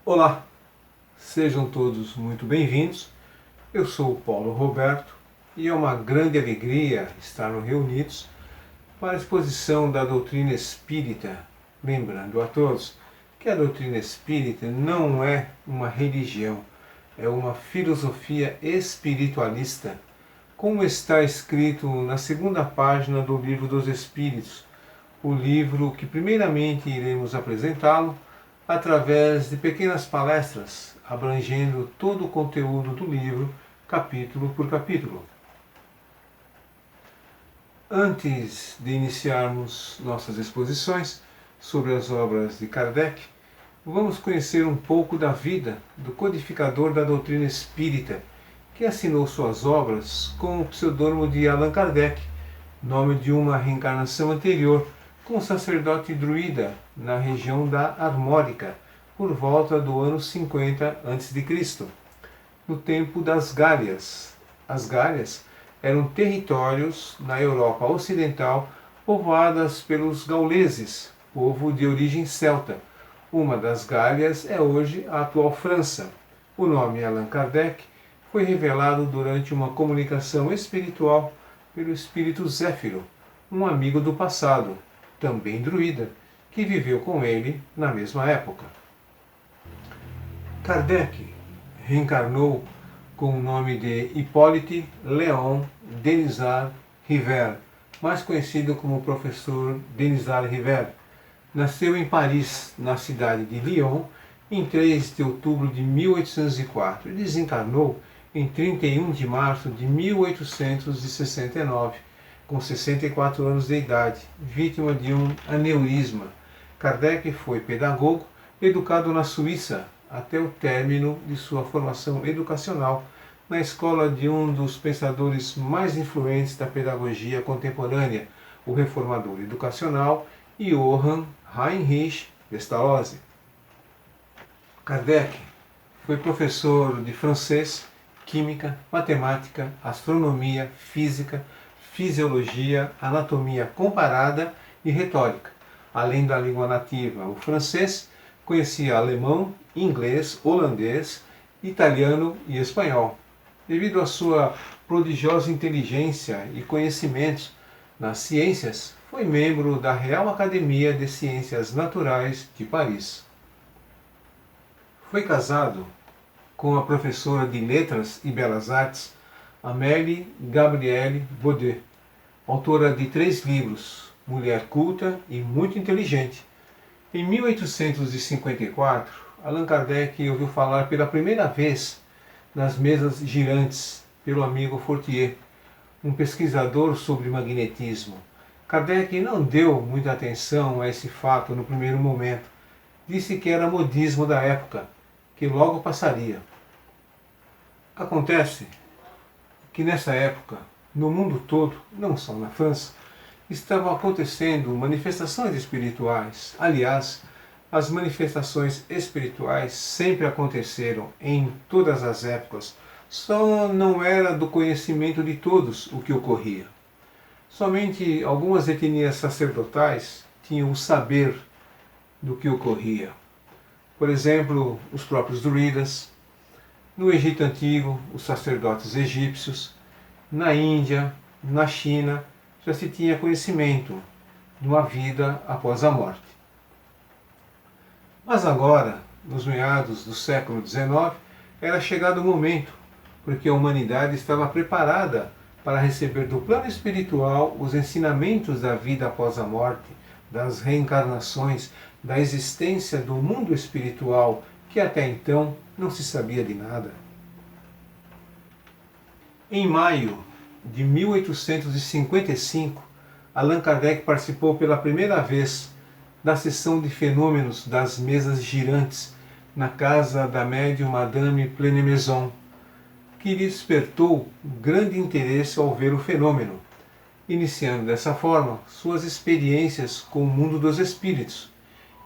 Olá, sejam todos muito bem-vindos. Eu sou o Paulo Roberto e é uma grande alegria estarmos reunidos para a exposição da doutrina espírita. Lembrando a todos que a doutrina espírita não é uma religião, é uma filosofia espiritualista, como está escrito na segunda página do Livro dos Espíritos, o livro que primeiramente iremos apresentá-lo através de pequenas palestras abrangendo todo o conteúdo do livro, capítulo por capítulo. Antes de iniciarmos nossas exposições sobre as obras de Kardec, vamos conhecer um pouco da vida do codificador da doutrina espírita, que assinou suas obras com o pseudônimo de Allan Kardec, nome de uma reencarnação anterior, como sacerdote druida na região da Armórica, por volta do ano 50 a.C., no tempo das Gálias. As Gálias eram territórios na Europa Ocidental povoadas pelos gauleses, povo de origem celta. Uma das Gálias é hoje a atual França. O nome Allan Kardec foi revelado durante uma comunicação espiritual pelo espírito Zéfiro, um amigo do passado, também druida, que viveu com ele na mesma época. Kardec reencarnou com o nome de Hippolyte Léon Denisard River, mais conhecido como professor Denisard River. Nasceu em Paris, na cidade de Lyon, em 3 de outubro de 1804 e desencarnou em 31 de março de 1869, com 64 anos de idade, vítima de um aneurisma. Kardec foi pedagogo, educado na Suíça, até o término de sua formação educacional na escola de um dos pensadores mais influentes da pedagogia contemporânea, o reformador educacional Johann Heinrich Pestalozzi. Kardec foi professor de francês, química, matemática, astronomia, física, fisiologia, anatomia comparada e retórica. Além da língua nativa, o francês, conhecia alemão, inglês, holandês, italiano e espanhol. Devido à sua prodigiosa inteligência e conhecimentos nas ciências, foi membro da Real Academia de Ciências Naturais de Paris. Foi casado com a professora de Letras e Belas Artes, Amélie Gabrielle Baudet, autora de 3 livros, mulher culta e muito inteligente. Em 1854, Allan Kardec ouviu falar pela primeira vez nas mesas girantes pelo amigo Fortier, um pesquisador sobre magnetismo. Kardec não deu muita atenção a esse fato no primeiro momento. Disse que era modismo da época, que logo passaria. Acontece que nessa época, no mundo todo, não só na França, estavam acontecendo manifestações espirituais. Aliás, as manifestações espirituais sempre aconteceram em todas as épocas, só não era do conhecimento de todos o que ocorria. Somente algumas etnias sacerdotais tinham o saber do que ocorria. Por exemplo, os próprios druidas, no Egito Antigo, os sacerdotes egípcios, na Índia, na China, já se tinha conhecimento de uma vida após a morte. Mas agora, nos meados do século XIX, era chegado o momento, porque a humanidade estava preparada para receber do plano espiritual os ensinamentos da vida após a morte, das reencarnações, da existência do mundo espiritual, que até então não se sabia de nada. Em maio de 1855, Allan Kardec participou pela primeira vez da sessão de fenômenos das mesas girantes na casa da médium Madame Plenemaison, que lhe despertou grande interesse ao ver o fenômeno, iniciando dessa forma suas experiências com o mundo dos espíritos.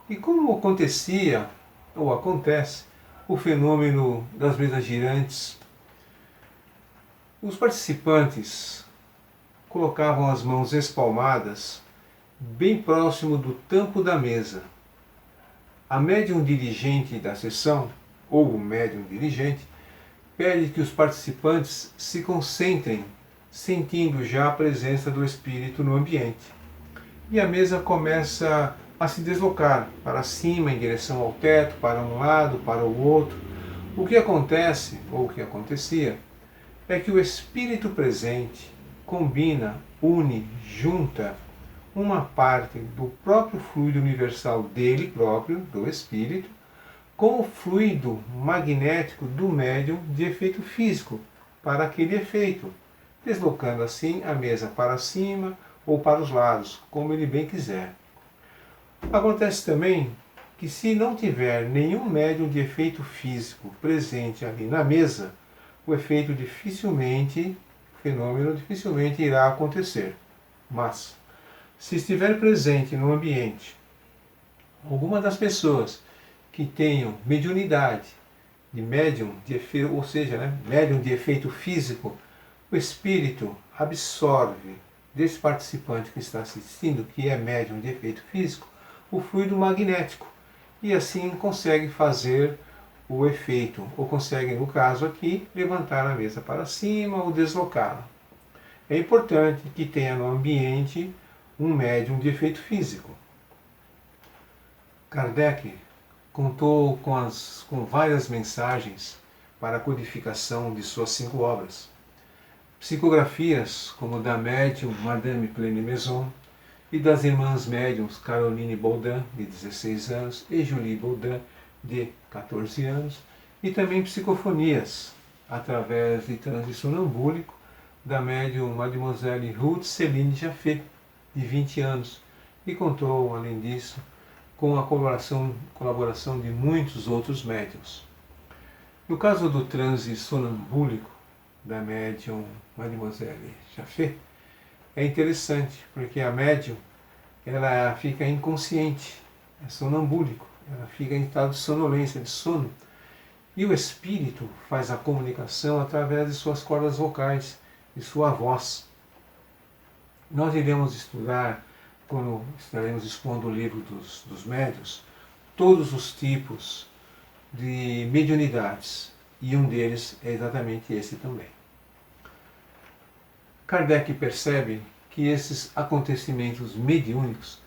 E como acontecia, ou acontece, o fenômeno das mesas girantes, os participantes colocavam as mãos espalmadas bem próximo do tampo da mesa. A médium dirigente da sessão, ou o médium dirigente, pede que os participantes se concentrem, sentindo já a presença do espírito no ambiente. E a mesa começa a se deslocar para cima, em direção ao teto, para um lado, para o outro. O que acontece, ou o que acontecia, é que o espírito presente combina, une, junta uma parte do próprio fluido universal dele próprio, do espírito, com o fluido magnético do médium de efeito físico para aquele efeito, deslocando assim a mesa para cima ou para os lados, como ele bem quiser. Acontece também que, se não tiver nenhum médium de efeito físico presente ali na mesa, o efeito dificilmente, o fenômeno dificilmente irá acontecer. Mas, se estiver presente no ambiente alguma das pessoas que tenham mediunidade de médium de efeito, ou seja, médium de efeito físico, o espírito absorve desse participante que está assistindo, que é médium de efeito físico, o fluido magnético e assim consegue fazer o efeito, ou consegue, no caso aqui, levantar a mesa para cima ou deslocá-la. É importante que tenha no ambiente um médium de efeito físico. Kardec contou com várias mensagens para a codificação de suas 5 obras. Psicografias como da médium Madame Pleine Maison e das irmãs médiums Caroline Baudin, de 16 anos, e Julie Baudin, de 14 anos, e também psicofonias, através de transe sonambúlico, da médium Mademoiselle Ruth Céline Jaffé, de 20 anos, e contou, além disso, com a colaboração de muitos outros médiums. No caso do transe sonambúlico da médium Mademoiselle Jaffé, é interessante, porque a médium ela fica inconsciente, é sonambúlico, ela fica em estado de sonolência, de sono, e o espírito faz a comunicação através de suas cordas vocais, de sua voz. Nós iremos estudar, quando estaremos expondo o livro dos médiuns, todos os tipos de mediunidades, e um deles é exatamente esse também. Kardec percebe que esses acontecimentos mediúnicos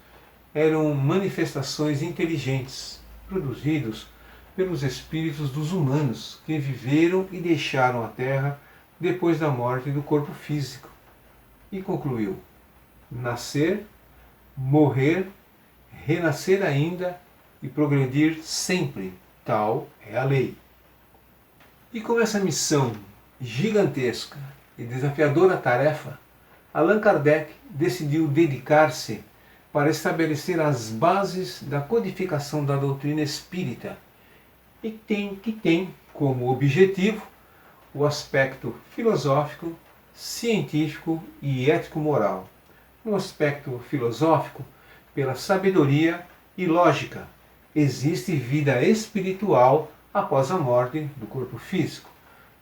eram manifestações inteligentes, produzidos pelos espíritos dos humanos que viveram e deixaram a Terra depois da morte do corpo físico. E concluiu: nascer, morrer, renascer ainda e progredir sempre, tal é a lei. E com essa missão gigantesca e desafiadora tarefa, Allan Kardec decidiu dedicar-se para estabelecer as bases da codificação da doutrina espírita, e que tem como objetivo o aspecto filosófico, científico e ético-moral. No aspecto filosófico, pela sabedoria e lógica, existe vida espiritual após a morte do corpo físico.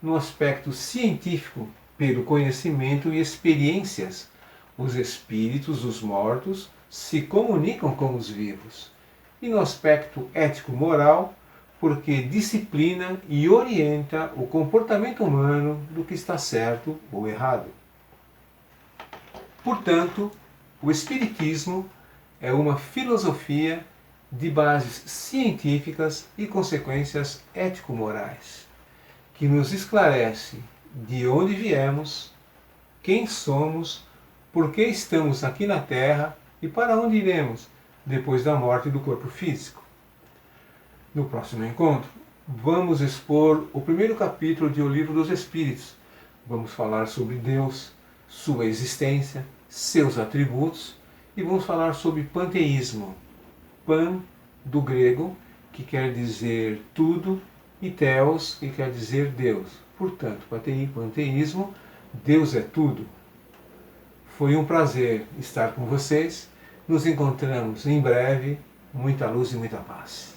No aspecto científico, pelo conhecimento e experiências, os espíritos dos mortos se comunicam com os vivos. E no aspecto ético-moral, porque disciplina e orienta o comportamento humano do que está certo ou errado. Portanto, o Espiritismo é uma filosofia de bases científicas e consequências ético-morais, que nos esclarece de onde viemos, quem somos, por que estamos aqui na Terra e para onde iremos depois da morte do corpo físico. No próximo encontro, vamos expor o primeiro capítulo de O Livro dos Espíritos. Vamos falar sobre Deus, sua existência, seus atributos, e vamos falar sobre panteísmo. Pan, do grego, que quer dizer tudo, e theos, que quer dizer Deus. Portanto, panteísmo, Deus é tudo. Foi um prazer estar com vocês. Nos encontramos em breve. Muita luz e muita paz.